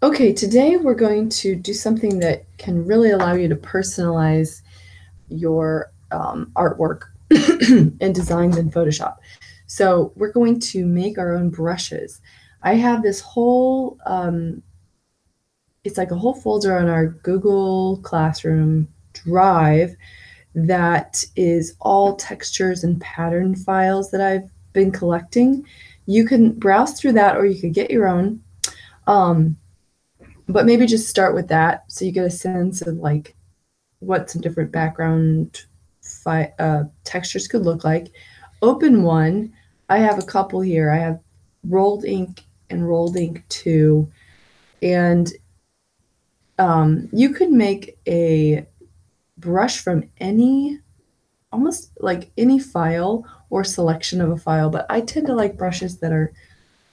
Okay, today we're going to do something that can really allow you to personalize your artwork and designs in Photoshop. So we're going to make our own brushes. I have this whole, it's like a whole folder on our Google Classroom Drive that is all textures and pattern files that I've been collecting. You can browse through that or you could get your own. But maybe just start with that so you get a sense of like what some different background textures could look like. Open one. I have a couple here. I have Rolled Ink and Rolled Ink 2. And you could make a brush from almost like any file or selection of a file, but I tend to like brushes that are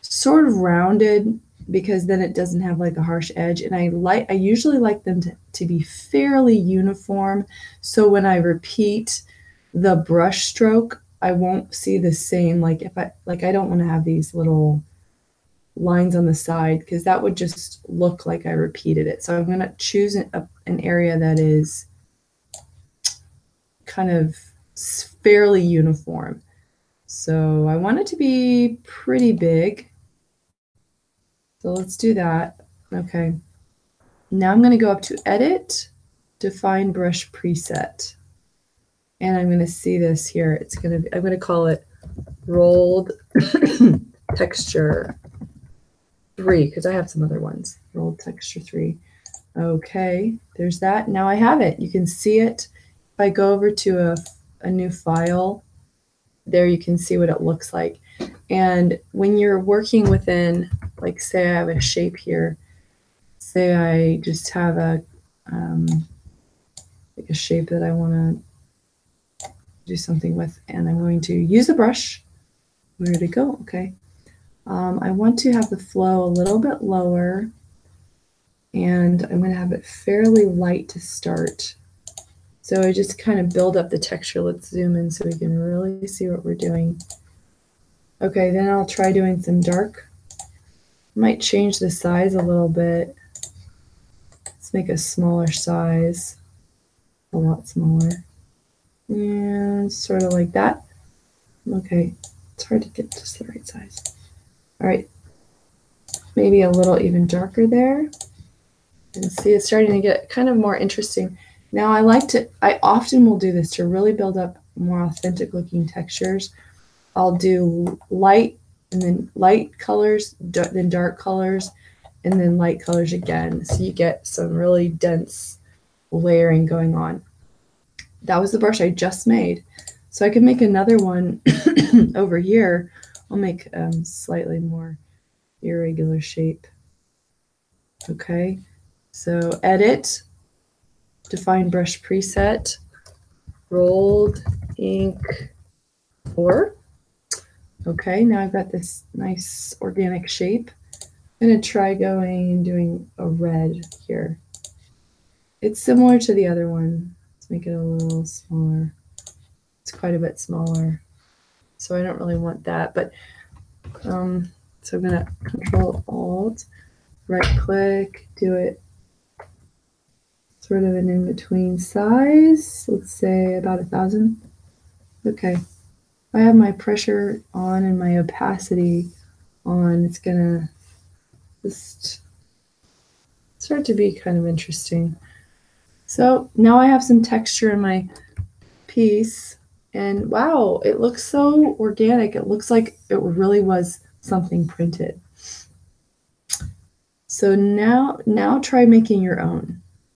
sort of rounded because then it doesn't have like a harsh edge, and I usually like them to be fairly uniform, so when I repeat the brush stroke I won't see the same, like if I don't want to have these little lines on the side because that would just look like I repeated it. So I'm going to choose an area that is kind of fairly uniform. So I want it to be pretty big. So let's do that. Okay. Now I'm going to go up to Edit, Define Brush Preset. And I'm going to see this here. I'm going to call it Rolled Texture 3 because I have some other ones. Rolled Texture 3. Okay, there's that. Now I have it. You can see it. If I go over to a new file, there you can see what it looks like. And when you're working within, like say I have a shape here, say I just have like a shape that I want to do something with, and I'm going to use a brush. Where did it go? Okay. I want to have the flow a little bit lower, and I'm going to have it fairly light to start. So I just kind of build up the texture. Let's zoom in so we can really see what we're doing. Okay, then I'll try doing some dark. Might change the size a little bit. Let's make a smaller size, a lot smaller. And sort of like that. Okay, it's hard to get just the right size. All right, maybe a little even darker there. And see, it's starting to get kind of more interesting. Now I often will do this to really build up more authentic looking textures. I'll do light and then light colors, then dark colors, and then light colors again. So you get some really dense layering going on. That was the brush I just made. So I can make another one over here. I'll make slightly more irregular shape. Okay, so Edit, Define Brush Preset, Rolled Ink 4. Okay, now I've got this nice organic shape. I'm going to try going and doing a red here. It's similar to the other one. Let's make it a little smaller. It's quite a bit smaller, so I don't really want that. But so I'm going to Control Alt, right click, do it sort of an in-between size. Let's say about 1,000. Okay. I have my pressure on and my opacity on. It's gonna just start to be kind of interesting. So now I have some texture in my piece, and wow, it looks so organic. It looks like it really was something printed. So now try making your own.